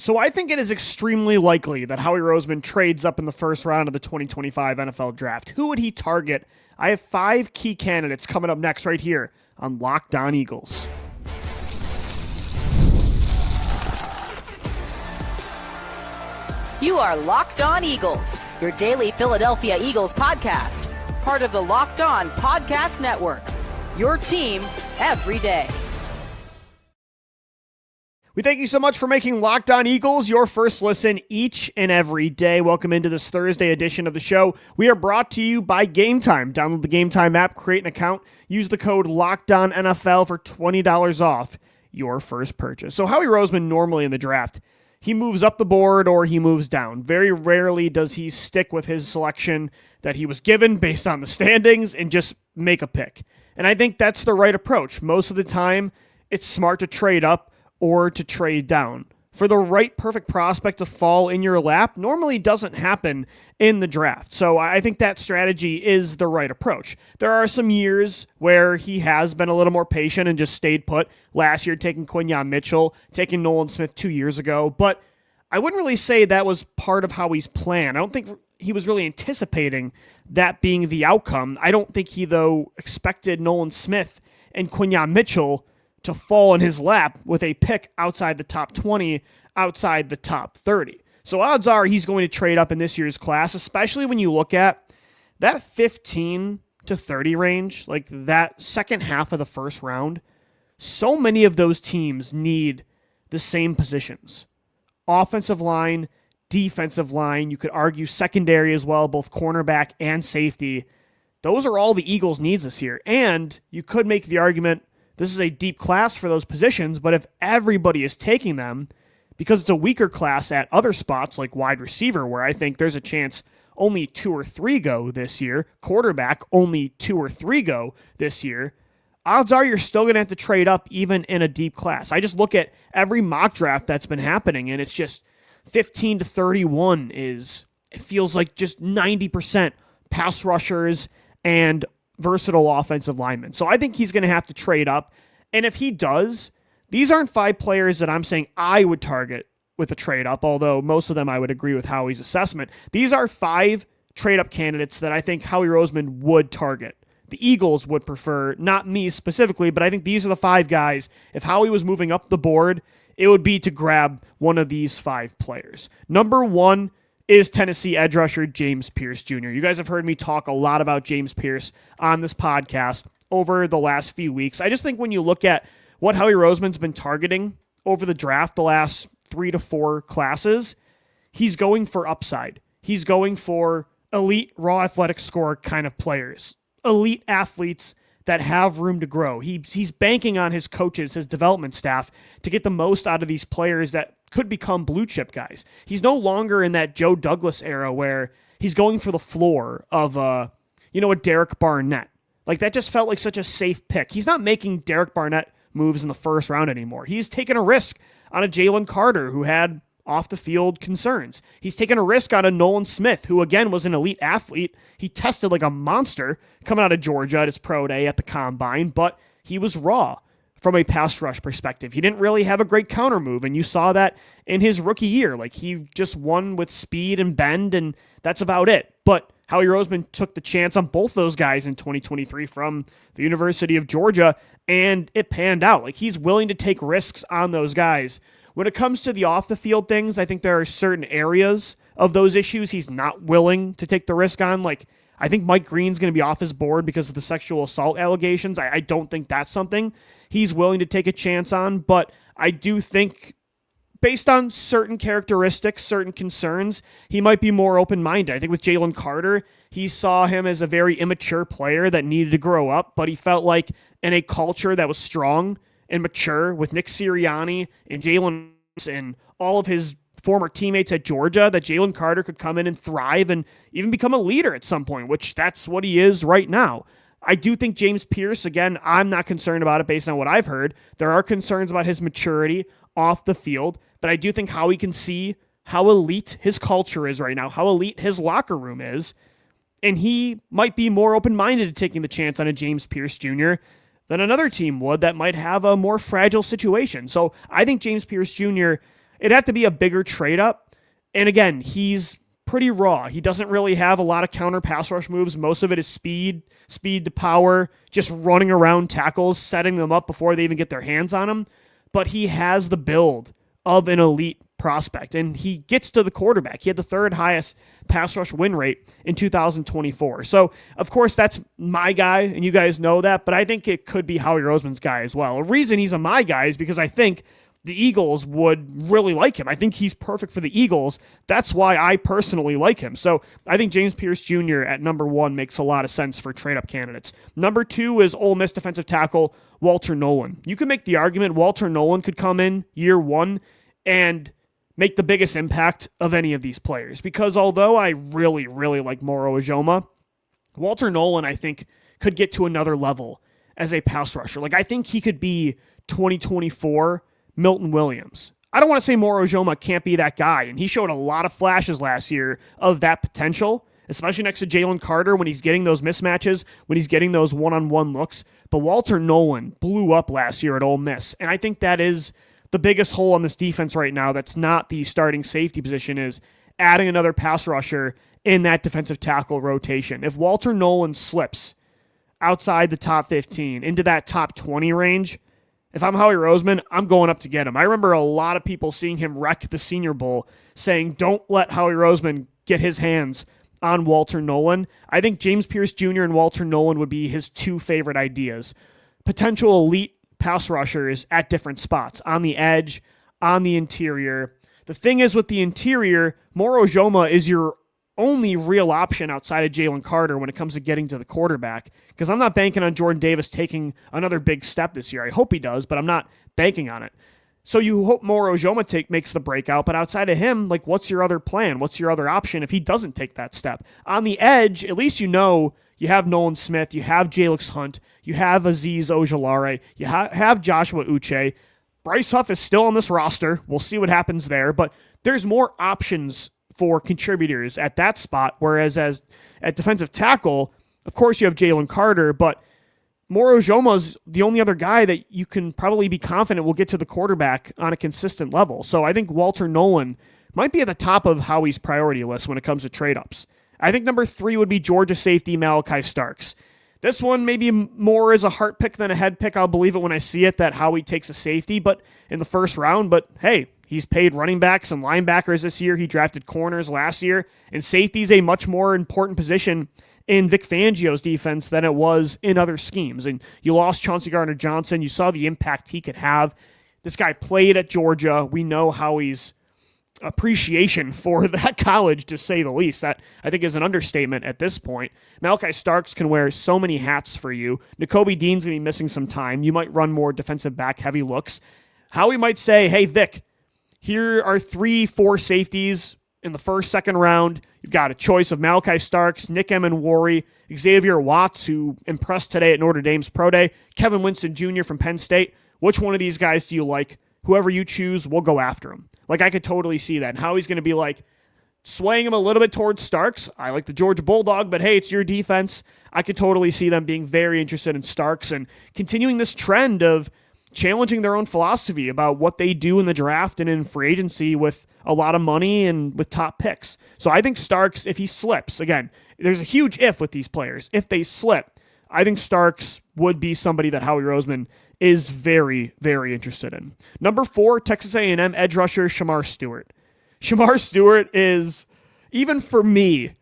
So I think it is extremely likely that Howie Roseman trades up in the first round of the 2025 NFL Draft. Who would he target? I have 5 key candidates coming up next right here on Locked On Eagles. You are Locked On Eagles, your daily Philadelphia Eagles podcast. Part of the Locked On Podcast Network, your team every day. We thank you so much for making Locked On Eagles your first listen each and every day. Welcome into this Thursday edition of the show. We are brought to you by Gametime. Download the Gametime app, create an account, use the code LOCKEDONNFL for $20 off your first purchase. So Howie Roseman normally in the draft, he moves up the board or he moves down. Very rarely does he stick with his selection that he was given based on the standings and just make a pick. And I think that's the right approach. Most of the time, it's smart to trade up or to trade down. For the right perfect prospect to fall in your lap normally doesn't happen in the draft. So I think that strategy is the right approach. There are some years where he has been a little more patient and just stayed put. Last year, taking Quinyon Mitchell, taking Nolan Smith 2 years ago. But I wouldn't really say that was part of Howie's plan. I don't think he was really anticipating that being the outcome. I don't think he, though, expected Nolan Smith and Quinyon Mitchell to fall in his lap with a pick outside the top 20, outside the top 30. So odds are he's going to trade up in this year's class, especially when you look at that 15 to 30 range, like that second half of the first round. So many of those teams need the same positions. Offensive line, defensive line, you could argue secondary as well, both cornerback and safety. Those are all the Eagles' needs this year. And you could make the argument this is a deep class for those positions, but if everybody is taking them, because it's a weaker class at other spots like wide receiver, where I think there's a chance only 2 or 3 go this year, quarterback, only 2 or 3 go this year, odds are you're still going to have to trade up even in a deep class. I just look at every mock draft that's been happening, and it's just 15 to 31 it feels like just 90% pass rushers and versatile offensive lineman. So I think he's going to have to trade up. And if he does, these aren't 5 players that I'm saying I would target with a trade up, although most of them I would agree with Howie's assessment. These are 5 trade up candidates that I think Howie Roseman would target. The Eagles would prefer, not me specifically, but I think these are the 5 guys. If Howie was moving up the board, it would be to grab one of these 5 players. Number 1 is Tennessee edge rusher James Pierce Jr. You guys have heard me talk a lot about James Pierce on this podcast over the last few weeks. I just think when you look at what Howie Roseman's been targeting over the draft the last 3 to 4 classes, he's going for upside. He's going for elite raw athletic score kind of players, elite athletes that have room to grow. He's banking on his coaches, his development staff, to get the most out of these players that could become blue chip guys. He's no longer in that Joe Douglas era where he's going for the floor of a Derek Barnett. Like that just felt like such a safe pick. He's not making Derek Barnett moves in the first round anymore. He's taken a risk on a Jalen Carter who had off the field concerns. He's taken a risk on a Nolan Smith, who again was an elite athlete. He tested like a monster coming out of Georgia at his pro day at the combine, but he was raw from a pass rush perspective. He didn't really have a great counter move, and you saw that in his rookie year. Like he just won with speed and bend, and that's about it. But Howie Roseman took the chance on both those guys in 2023 from the University of Georgia, and it panned out. Like he's willing to take risks on those guys. When it comes to the off-the-field things, I think there are certain areas of those issues he's not willing to take the risk on. Like, I think Mike Green's going to be off his board because of the sexual assault allegations. I don't think that's something he's willing to take a chance on, but I do think based on certain characteristics, certain concerns, he might be more open-minded. I think with Jalen Carter, he saw him as a very immature player that needed to grow up, but he felt like in a culture that was strong and mature with Nick Sirianni and Jalen and all of his former teammates at Georgia, that Jalen Carter could come in and thrive and even become a leader at some point, which that's what he is right now. I do think James Pierce, again, I'm not concerned about it based on what I've heard. There are concerns about his maturity off the field, but I do think Howie can see how elite his culture is right now, how elite his locker room is, and he might be more open-minded to taking the chance on a James Pierce Jr. than another team would that might have a more fragile situation. So I think James Pierce Jr., it'd have to be a bigger trade up. And again, he's pretty raw. He doesn't really have a lot of counter pass rush moves. Most of it is speed to power, just running around tackles, setting them up before they even get their hands on them. But he has the build of an elite prospect, and he gets to the quarterback. He had the third highest pass rush win rate in 2024. So, of course, that's my guy, and you guys know that, but I think it could be Howie Roseman's guy as well. The reason he's my guy is because I think the Eagles would really like him. I think he's perfect for the Eagles. That's why I personally like him. So I think James Pierce Jr. at number 1 makes a lot of sense for trade-up candidates. Number 2 is Ole Miss defensive tackle Walter Nolen. You could make the argument Walter Nolen could come in year 1 and make the biggest impact of any of these players. Because although I really, really like Moro Ojomo, Walter Nolen, I think, could get to another level as a pass rusher. Like, I think he could be 2024 Milton Williams. I don't want to say Moro Ojomo can't be that guy, and he showed a lot of flashes last year of that potential, especially next to Jalen Carter when he's getting those mismatches, when he's getting those one-on-one looks. But Walter Nolen blew up last year at Ole Miss, and I think that is the biggest hole on this defense right now that's not the starting safety position, is adding another pass rusher in that defensive tackle rotation. If Walter Nolen slips outside the top 15 into that top 20 range, if I'm Howie Roseman, I'm going up to get him. I remember a lot of people seeing him wreck the Senior Bowl saying, don't let Howie Roseman get his hands on Walter Nolen. I think James Pierce Jr. and Walter Nolen would be his 2 favorite ideas. Potential elite pass rushers at different spots, on the edge, on the interior. The thing is with the interior, Moro Ojomo is your only real option outside of Jalen Carter when it comes to getting to the quarterback, because I'm not banking on Jordan Davis taking another big step this year. I hope he does, but I'm not banking on it. So you hope Moro Ojomo makes the breakout, but outside of him, like, what's your other plan? What's your other option if he doesn't take that step? On the edge, at least you know you have Nolan Smith, you have Jalix Hunt, you have Azeez Ojulari, you have Joshua Uche. Bryce Huff is still on this roster. We'll see what happens there, but there's more options for contributors at that spot, whereas as at defensive tackle, of course you have Jalen Carter, but Moro Ojomo's the only other guy that you can probably be confident will get to the quarterback on a consistent level. So I think Walter Nolen might be at the top of Howie's priority list when it comes to trade-ups. I think number 3 would be Georgia safety Malachi Starks. This one maybe more is a heart pick than a head pick. I'll believe it when I see it that Howie takes a safety but in the first round, but hey, he's paid running backs and linebackers this year. He drafted corners last year, and safety is a much more important position in Vic Fangio's defense than it was in other schemes. And you lost Chauncey Gardner-Johnson. You saw the impact he could have. This guy played at Georgia. We know Howie's appreciation for that college, to say the least. That, I think, is an understatement at this point. Malachi Starks can wear so many hats for you. Nakobe Dean's going to be missing some time. You might run more defensive back heavy looks. Howie might say, hey, Vic, here are 3-4 safeties in the first, second round. You've got a choice of Malachi Starks, Nick Emenwari, Xavier Watts, who impressed today at Notre Dame's Pro Day, Kevin Winston Jr. from Penn State. Which one of these guys do you like? Whoever you choose, we'll go after him. Like, I could totally see that. And Howie's going to be like, swaying him a little bit towards Starks. I like the Georgia Bulldog, but hey, it's your defense. I could totally see them being very interested in Starks and continuing this trend of challenging their own philosophy about what they do in the draft and in free agency with a lot of money and with top picks. So I think Starks, if he slips, again, there's a huge if with these players. If they slip, I think Starks would be somebody that Howie Roseman is very, very interested in. Number 4, Texas A&M edge rusher Shemar Stewart. Shemar Stewart is, even for me,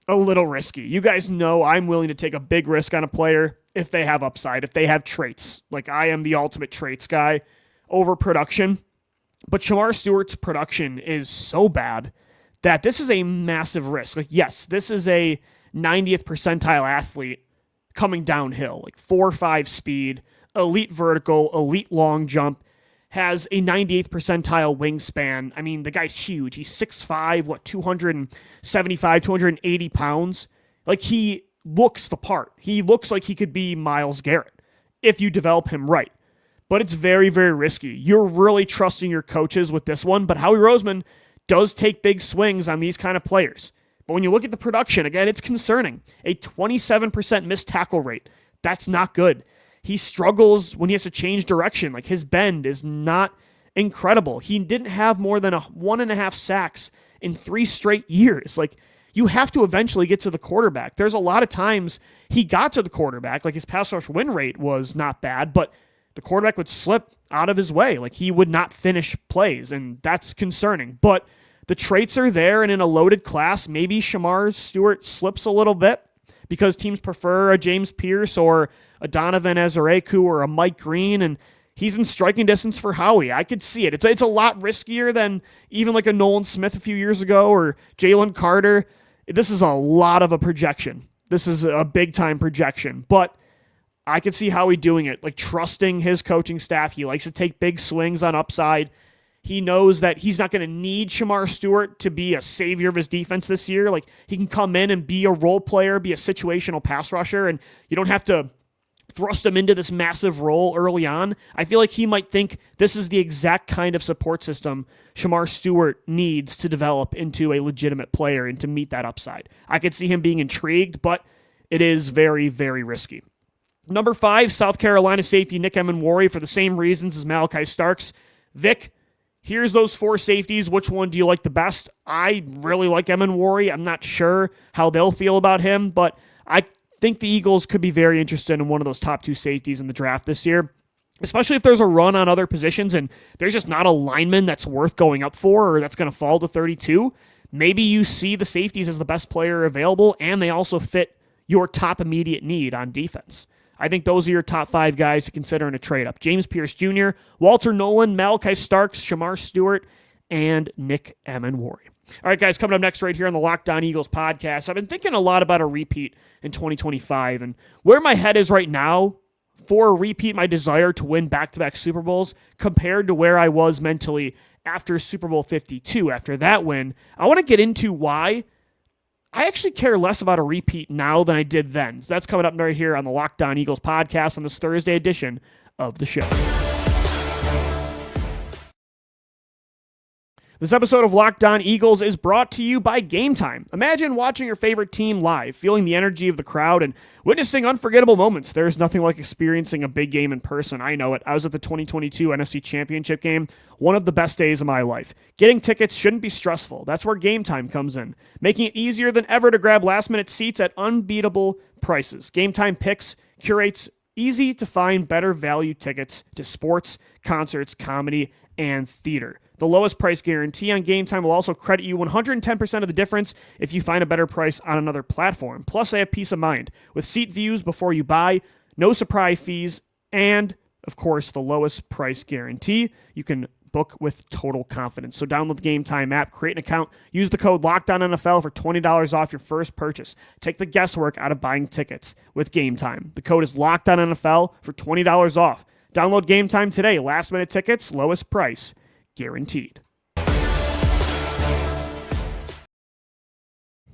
a little risky. You guys know I'm willing to take a big risk on a player if they have upside, if they have traits. Like, I am the ultimate traits guy over production. But Shemar Stewart's production is so bad that this is a massive risk. Like, yes, this is a 90th percentile athlete coming downhill, like 4.5 speed, elite vertical, elite long jump, has a 98th percentile wingspan. I mean, the guy's huge. He's 6'5", 275, 280 pounds. Like, he looks the part. He looks like he could be Myles Garrett if you develop him right. But it's very, very risky. You're really trusting your coaches with this one, but Howie Roseman does take big swings on these kind of players. But when you look at the production, again, it's concerning. A 27% missed tackle rate. That's not good. He struggles when he has to change direction. Like, his bend is not incredible. He didn't have more than 1.5 sacks in 3 straight years. Like, you have to eventually get to the quarterback. There's a lot of times he got to the quarterback, like his pass rush win rate was not bad, but the quarterback would slip out of his way. Like, he would not finish plays, and that's concerning. But the traits are there, and in a loaded class, maybe Shemar Stewart slips a little bit because teams prefer a James Pierce or a Donovan Jackson or a Mike Green, and he's in striking distance for Howie. I could see it. It's a lot riskier than even like a Nolan Smith a few years ago or Jalen Carter. This is a lot of a projection. This is a big-time projection, but I could see Howie doing it, like trusting his coaching staff. He likes to take big swings on upside. He knows that he's not going to need Shemar Stewart to be a savior of his defense this year. Like, he can come in and be a role player, be a situational pass rusher, and you don't have to thrust him into this massive role early on. I feel like he might think this is the exact kind of support system Shemar Stewart needs to develop into a legitimate player and to meet that upside. I could see him being intrigued, but it is very, very risky. Number 5, South Carolina safety Nick Emenwari for the same reasons as Malachi Starks. Vic, here's those 4 safeties. Which one do you like the best? I really like Emenwari. I'm not sure how they'll feel about him, but I think the Eagles could be very interested in one of those top 2 safeties in the draft this year, especially if there's a run on other positions and there's just not a lineman that's worth going up for or that's going to fall to 32. Maybe you see the safeties as the best player available, and they also fit your top immediate need on defense. I think those are your top 5 guys to consider in a trade-up. James Pierce Jr., Walter Nolan, Malachi Starks, Shemar Stewart, and Nick Emenwari. All right, guys, coming up next right here on the Locked On Eagles podcast, I've been thinking a lot about a repeat in 2025, and where my head is right now for a repeat, my desire to win back-to-back Super Bowls compared to where I was mentally after Super Bowl 52, after that win. I want to get into why I actually care less about a repeat now than I did then. So that's coming up right here on the Locked On Eagles podcast on this Thursday edition of the show. This episode of Locked On Eagles is brought to you by Gametime. Imagine watching your favorite team live, feeling the energy of the crowd, and witnessing unforgettable moments. There's nothing like experiencing a big game in person. I know it. I was at the 2022 NFC Championship game, one of the best days of my life. Getting tickets shouldn't be stressful. That's where Gametime comes in, making it easier than ever to grab last-minute seats at unbeatable prices. Gametime picks, curates easy-to-find, better value tickets to sports, concerts, comedy, and theater. The lowest price guarantee on Gametime will also credit you 110% of the difference if you find a better price on another platform. Plus, they have peace of mind with seat views before you buy, no surprise fees, and, of course, the lowest price guarantee. You can book with total confidence. So download the Gametime app, create an account, use the code LOCKEDONNFL for $20 off your first purchase. Take the guesswork out of buying tickets with Gametime. The code is LOCKEDONNFL for $20 off. Download Gametime today. Last minute tickets, lowest price guaranteed.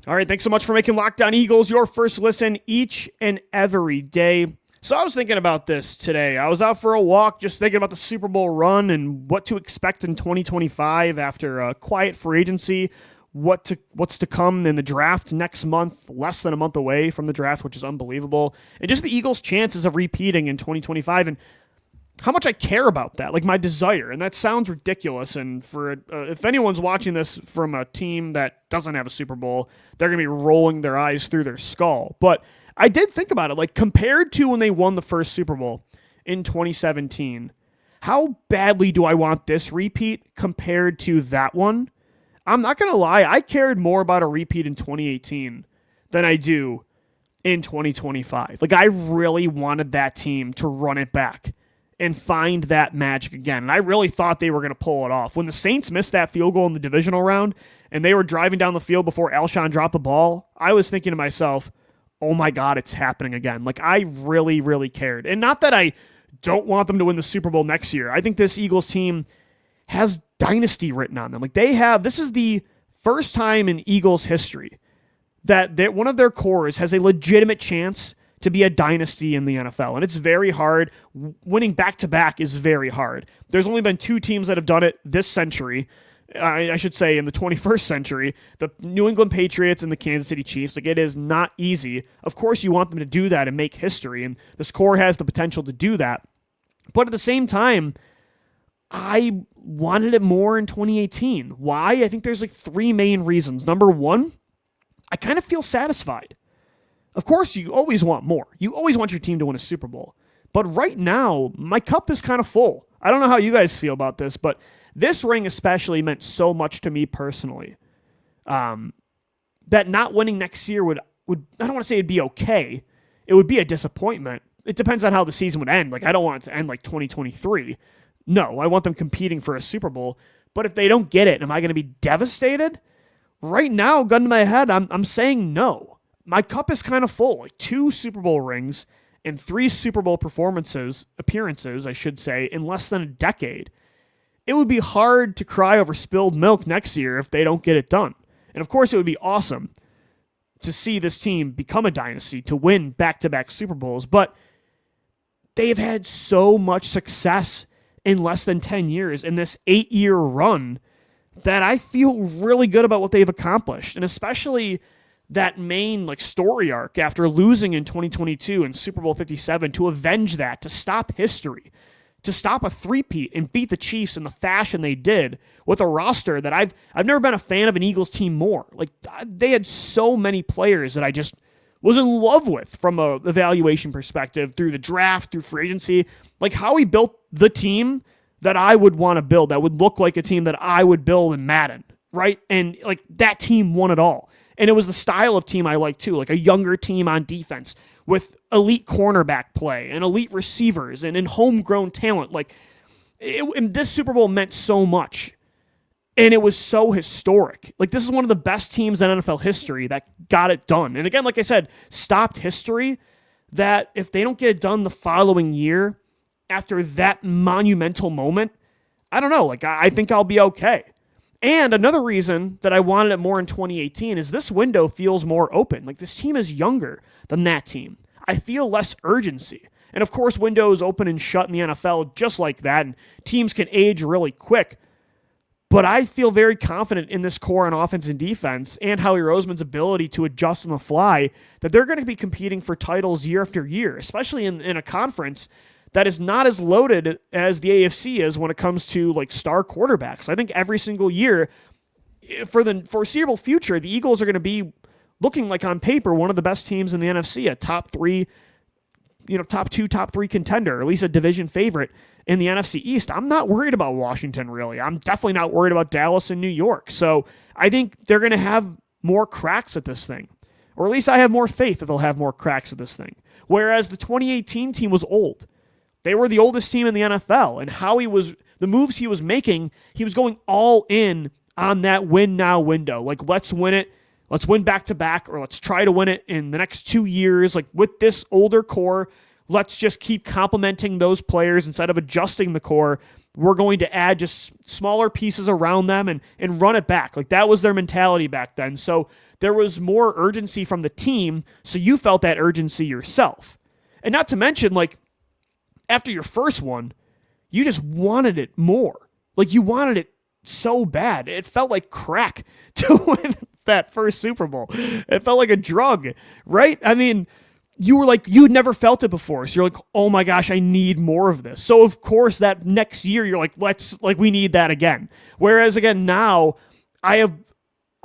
All right, thanks so much for making Locked On Eagles your first listen each and every day. So I was thinking about this today. I was out for a walk just thinking about the Super Bowl run and what to expect in 2025 after a quiet free agency, what's to come in the draft next month, less than a month away from the draft, which is unbelievable, and just the Eagles' chances of repeating in 2025 and how much I care about that, like my desire. And that sounds ridiculous. And for if anyone's watching this from a team that doesn't have a Super Bowl, they're going to be rolling their eyes through their skull. But I did think about it, like compared to when they won the first Super Bowl in 2017, how badly do I want this repeat compared to that one? I'm not going to lie, I cared more about a repeat in 2018 than I do in 2025. Like, I really wanted that team to run it back and find that magic again. And I really thought they were going to pull it off. When the Saints missed that field goal in the divisional round and they were driving down the field before Alshon dropped the ball, I was thinking to myself, oh my God, it's happening again. Like, I really, really cared. And not that I don't want them to win the Super Bowl next year. I think this Eagles team has dynasty written on them. Like, this is the first time in Eagles history that one of their cores has a legitimate chance to be a dynasty in the NFL. And it's very hard. Winning back-to-back is very hard. There's only been 2 teams that have done it this century. I should say in the 21st century, the New England Patriots and the Kansas City Chiefs. Like, it is not easy. Of course, you want them to do that and make history, and this core has the potential to do that. But at the same time, I wanted it more in 2018. Why? I think there's like three main reasons. Number one, I kind of feel satisfied. Of course, you always want more. You always want your team to win a Super Bowl. But right now, my cup is kind of full. I don't know how you guys feel about this, but this ring especially meant so much to me personally. That not winning next year would I don't want to say it'd be okay. It would be a disappointment. It depends on how the season would end. Like, I don't want it to end like 2023. No, I want them competing for a Super Bowl. But if they don't get it, am I going to be devastated? Right now, gun to my head, I'm saying no. My cup is kind of full. Like 2 Super Bowl rings and 3 Super Bowl appearances, I should say, in less than a decade. It would be hard to cry over spilled milk next year if they don't get it done. And of course, it would be awesome to see this team become a dynasty, to win back-to-back Super Bowls. But they have had so much success in less than 10 years in this 8-year run that I feel really good about what they've accomplished. And especially that main story arc after losing in 2022 in Super Bowl 57 to avenge that, to stop history, to stop a three-peat and beat the Chiefs in the fashion they did with a roster that I've never been a fan of an Eagles team more. Like, they had so many players that I just was in love with from a evaluation perspective, through the draft, through free agency. Like, Howie built the team that I would want to build, that would look like a team that I would build in Madden, right? And that team won it all. And it was the style of team I like too, like a younger team on defense with elite cornerback play and elite receivers and homegrown talent. And this Super Bowl meant so much. And it was so historic. This is one of the best teams in NFL history that got it done. And again, like I said, stopped history, that if they don't get it done the following year after that monumental moment, I don't know. I think I'll be okay. And another reason that I wanted it more in 2018 is this window feels more open. This team is younger than that team. I feel less urgency. And of course, windows open and shut in the NFL just like that, and teams can age really quick. But I feel very confident in this core on offense and defense and Howie Roseman's ability to adjust on the fly, that they're going to be competing for titles year after year, especially in a conference that is not as loaded as the AFC is when it comes to star quarterbacks. I think every single year for the foreseeable future, the Eagles are going to be looking like on paper one of the best teams in the NFC, a top 2, top 3 contender, or at least a division favorite in the NFC East. I'm not worried about Washington, really. I'm definitely not worried about Dallas and New York. So I think they're going to have more cracks at this thing. Or at least I have more faith that they'll have more cracks at this thing. Whereas the 2018 team was old. They were the oldest team in the NFL. And the moves he was making, he was going all in on that win now window. Let's win it. Let's win back-to-back, or let's try to win it in the next 2 years. With this older core, let's just keep complementing those players instead of adjusting the core. We're going to add just smaller pieces around them and run it back. That was their mentality back then. So there was more urgency from the team, so you felt that urgency yourself. And not to mention, after your first one, you just wanted it more. You wanted it so bad. It felt like crack to win that first Super Bowl. It felt like a drug, right? I mean, you were you'd never felt it before. So you're oh my gosh, I need more of this. So of course that next year you're we need that again. Whereas again, now I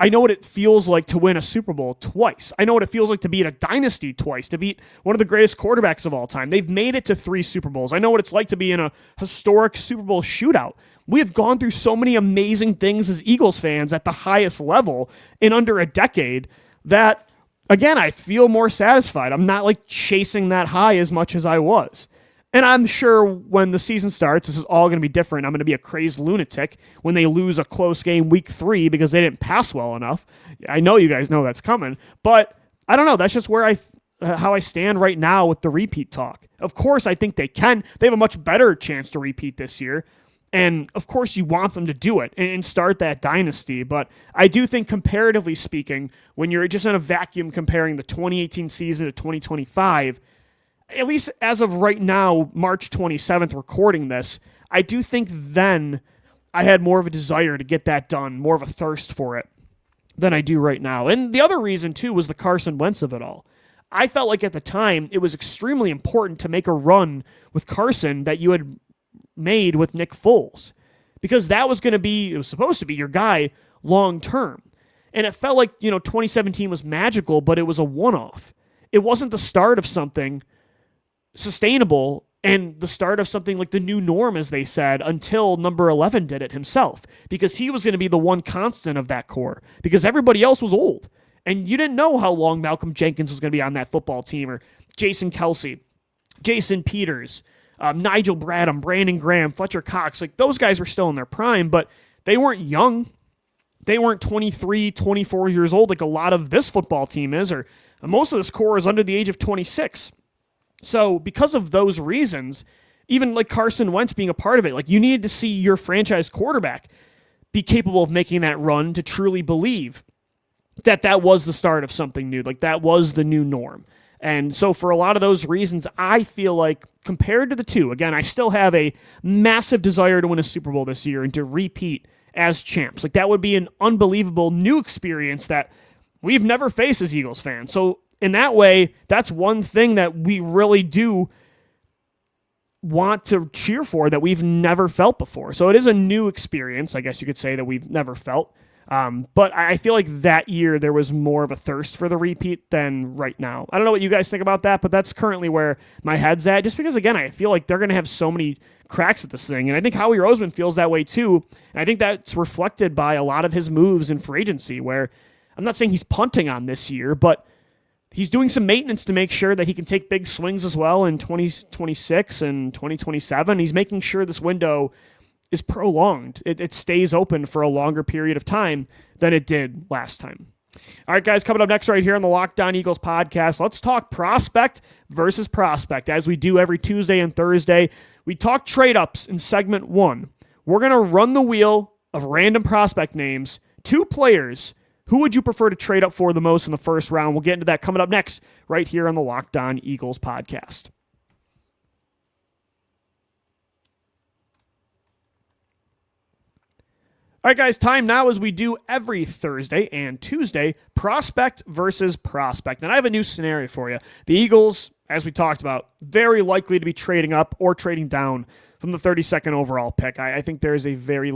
know what it feels like to win a Super Bowl twice. I know what it feels like to beat a dynasty twice, to beat one of the greatest quarterbacks of all time. They've made it to 3 Super Bowls. I know what it's like to be in a historic Super Bowl shootout. We have gone through so many amazing things as Eagles fans at the highest level in under a decade that, again, I feel more satisfied. I'm not chasing that high as much as I was. And I'm sure when the season starts, this is all going to be different. I'm going to be a crazed lunatic when they lose a close game week 3 because they didn't pass well enough. I know you guys know that's coming, but I don't know. That's just where how I stand right now with the repeat talk. Of course, I think they can. They have a much better chance to repeat this year. And of course, you want them to do it and start that dynasty. But I do think, comparatively speaking, when you're just in a vacuum comparing the 2018 season to 2025, at least as of right now, March 27th, recording this, I do think then I had more of a desire to get that done, more of a thirst for it than I do right now. And the other reason, too, was the Carson Wentz of it all. I felt at the time it was extremely important to make a run with Carson that you had made with Nick Foles, because that was going to be, it was supposed to be your guy long term. And it felt like, 2017 was magical, but it was a one-off. It wasn't the start of something sustainable and the start of something like the new norm, as they said, until number 11 did it himself, because he was going to be the one constant of that core, because everybody else was old. And you didn't know how long Malcolm Jenkins was going to be on that football team, or Jason Kelsey, Jason Peters, Nigel Bradham, Brandon Graham, Fletcher Cox. Like, those guys were still in their prime, but they weren't young. They weren't 23, 24 years old like a lot of this football team is, or most of this core is under the age of 26. So because of those reasons, even like Carson Wentz being a part of it, like, you needed to see your franchise quarterback be capable of making that run to truly believe that that was the start of something new, like that was the new norm. And so for a lot of those reasons, I feel like compared to the two, again, I still have a massive desire to win a Super Bowl this year and to repeat as champs. Like, that would be an unbelievable new experience that we've never faced as Eagles fans. So in that way, that's one thing that we really do want to cheer for that we've never felt before. So it is a new experience, I guess you could say, that we've never felt. But I feel like that year there was more of a thirst for the repeat than right now. I don't know what you guys think about that, but that's currently where my head's at, just because, again, I feel like they're going to have so many cracks at this thing. And I think Howie Roseman feels that way too. And I think that's reflected by a lot of his moves in free agency, where I'm not saying he's punting on this year, but he's doing some maintenance to make sure that he can take big swings as well in 2026 and 2027. He's making sure this window is prolonged. It stays open for a longer period of time than it did last time. All right, guys, coming up next right here on the Locked On Eagles podcast, let's talk prospect versus prospect. As we do every Tuesday and Thursday, we talk trade-ups in segment 1. We're going to run the wheel of random prospect names, 2 players. Who would you prefer to trade up for the most in the first round? We'll get into that coming up next right here on the Locked On Eagles podcast. All right, guys, time now, as we do every Thursday and Tuesday, prospect versus prospect. And I have a new scenario for you. The Eagles, as we talked about, very likely to be trading up or trading down from the 32nd overall pick. I think there is a very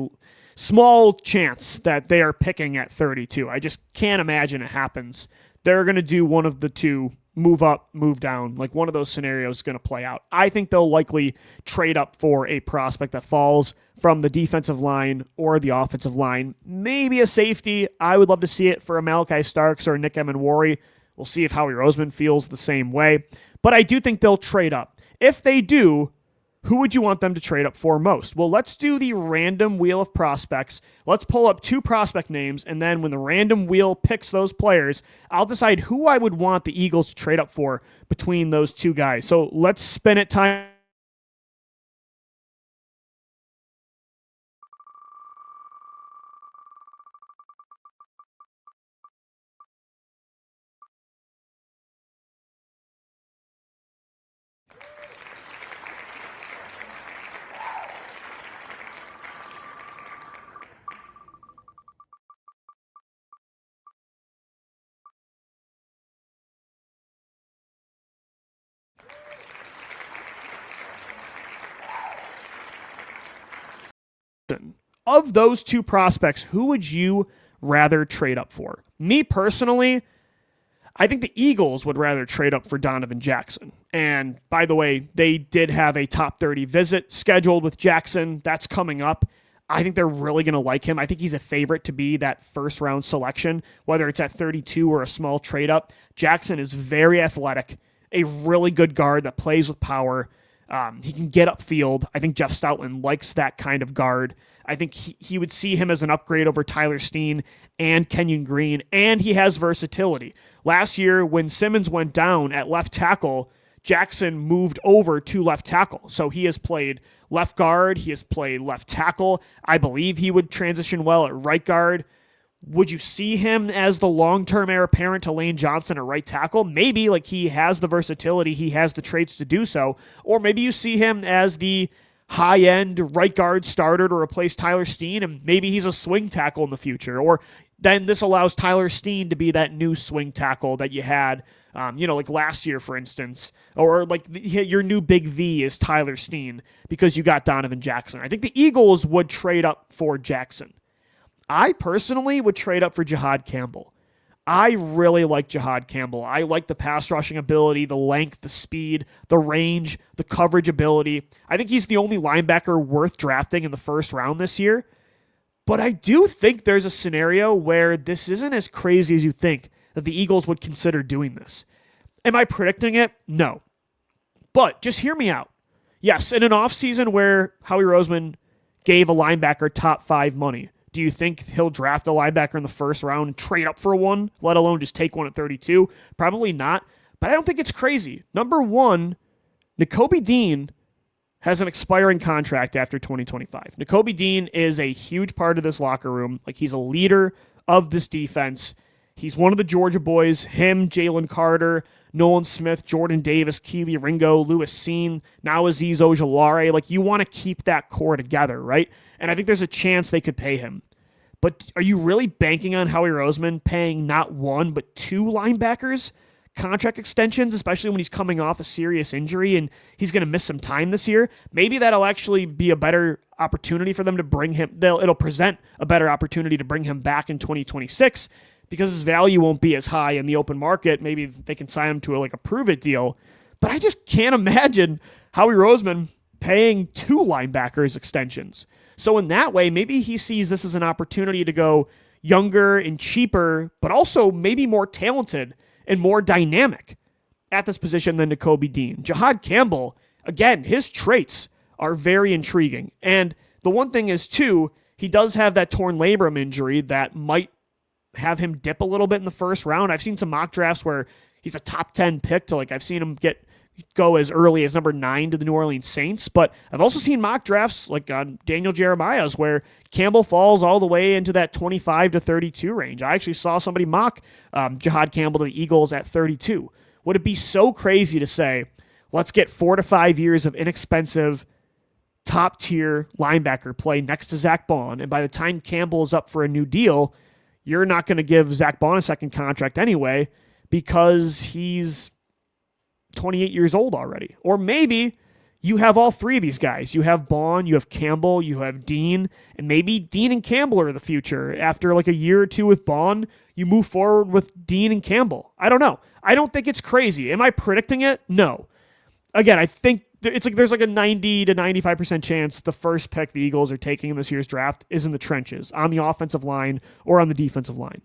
small chance that they are picking at 32. I just can't imagine it happens. They're going to do one of the two, move up, move down. Like, one of those scenarios is going to play out. I think they'll likely trade up for a prospect that falls from the defensive line or the offensive line. Maybe a safety. I would love to see it for a Malachi Starks or a Nick Emenwari. We'll see if Howie Roseman feels the same way. But I do think they'll trade up. If they do, who would you want them to trade up for most? Well, let's do the random wheel of prospects. Let's pull up 2 prospect names, and then when the random wheel picks those players, I'll decide who I would want the Eagles to trade up for between those 2 guys. So let's spin it time. Of those 2 prospects, who would you rather trade up for? Me personally, I think the Eagles would rather trade up for Donovan Jackson. And by the way, they did have a top 30 visit scheduled with Jackson. That's coming up. I think they're really going to like him. I think he's a favorite to be that first round selection, whether it's at 32 or a small trade up. Jackson is very athletic, a really good guard that plays with power. He can get upfield. I think Jeff Stoutland likes that kind of guard. I think he would see him as an upgrade over Tyler Steen and Kenyon Green, and he has versatility. Last year, when Simmons went down at left tackle, Jackson moved over to left tackle. So he has played left guard. He has played left tackle. I believe he would transition well at right guard. Would you see him as the long-term heir apparent to Lane Johnson at right tackle? Maybe, like, he has the versatility, he has the traits to do so. Or maybe you see him as the high-end right guard starter to replace Tyler Steen, and maybe he's a swing tackle in the future. Or then this allows Tyler Steen to be that new swing tackle that you had Like last year, for instance, or like your new big V is Tyler Steen because you got Donovan Jackson. I think the Eagles would trade up for Jackson. I personally would trade up for Jihaad Campbell. I really like Jihaad Campbell. I like the pass rushing ability, the length, the speed, the range, the coverage ability. I think he's the only linebacker worth drafting in the first round this year. But I do think there's a scenario where this isn't as crazy as you think that the Eagles would consider doing this. Am I predicting it? No. But just hear me out. Yes, in an offseason where Howie Roseman gave a linebacker top 5 money, do you think he'll draft a linebacker in the first round and trade up for one, let alone just take one at 32? Probably not, but I don't think it's crazy. Number one, Nakobe Dean has an expiring contract after 2025. Nakobe Dean is a huge part of this locker room. Like, he's a leader of this defense. He's one of the Georgia boys. Him, Jalen Carter, Nolan Smith, Jordan Davis, Keely Ringo, Louis Seen, now Azeez Ojulari. Like, you want to keep that core together, right? And I think there's a chance they could pay him. But are you really banking on Howie Roseman paying not one, but 2 linebackers contract extensions, especially when he's coming off a serious injury and he's going to miss some time this year? Maybe that'll actually be a better opportunity for them to bring him. It'll present a better opportunity to bring him back in 2026 because his value won't be as high in the open market. Maybe they can sign him to a prove-it deal. But I just can't imagine Howie Roseman paying 2 linebackers extensions. So in that way, maybe he sees this as an opportunity to go younger and cheaper, but also maybe more talented and more dynamic at this position than Nakobe Dean. Jihaad Campbell, again, his traits are very intriguing. And the one thing is, too, he does have that torn labrum injury that might have him dip a little bit in the first round. I've seen some mock drafts where he's a top 10 pick to I've seen him go as early as number 9 to the New Orleans Saints, but I've also seen mock drafts like on Daniel Jeremiah's where Campbell falls all the way into that 25 to 32 range. I actually saw somebody mock Jihaad Campbell to the Eagles at 32. Would it be so crazy to say, let's get 4 to 5 years of inexpensive top-tier linebacker play next to Zach Bond, and by the time Campbell is up for a new deal, you're not going to give Zach Bond a second contract anyway because he's 28 years old already. Or maybe you have all 3 of these guys. You have Bond, you have Campbell, you have Dean, and maybe Dean and Campbell are the future. After a year or 2 with Bond, you move forward with Dean and Campbell. I don't know. I don't think it's crazy. Am I predicting it? No. Again, I think there's a 90 to 95% chance the first pick the Eagles are taking in this year's draft is in the trenches, on the offensive line or on the defensive line.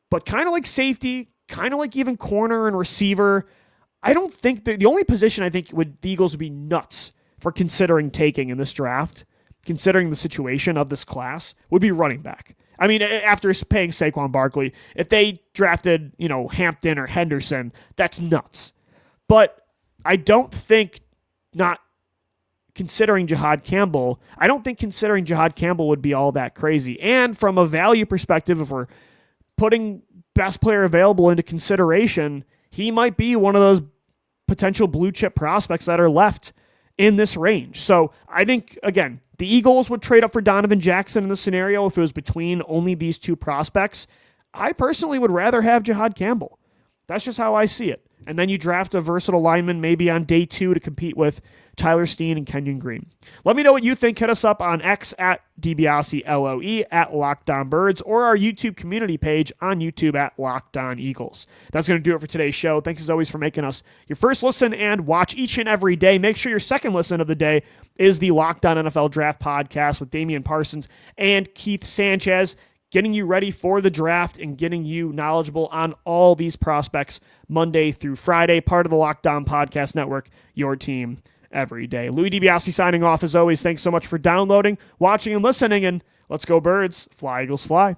But kind of like safety, kind of like even corner and receiver, I don't think the only position I think the Eagles would be nuts for considering taking in this draft, considering the situation of this class, would be running back. I mean, after paying Saquon Barkley, if they drafted, Hampton or Henderson, that's nuts. But I don't think not considering Jihaad Campbell, I don't think considering Jihaad Campbell would be all that crazy. And from a value perspective, if we're putting best player available into consideration, he might be one of those potential blue chip prospects that are left in this range. So I think, again, the Eagles would trade up for Donovan Jackson in this scenario if it was between only these 2 prospects. I personally would rather have Jihaad Campbell. That's just how I see it. And then you draft a versatile lineman maybe on day 2 to compete with Tyler Steen and Kenyon Green. Let me know what you think. Hit us up on X at DiBiase LOE, at Locked On Birds, or our YouTube community page on YouTube at Locked On Eagles. That's going to do it for today's show. Thanks as always for making us your first listen and watch each and every day. Make sure your second listen of the day is the Locked On NFL Draft Podcast with Damian Parsons and Keith Sanchez, getting you ready for the draft and getting you knowledgeable on all these prospects Monday through Friday, part of the Locked On Podcast Network, your team every day. Louie DiBiase signing off as always. Thanks so much for downloading, watching, and listening, and let's go Birds. Fly, Eagles, fly.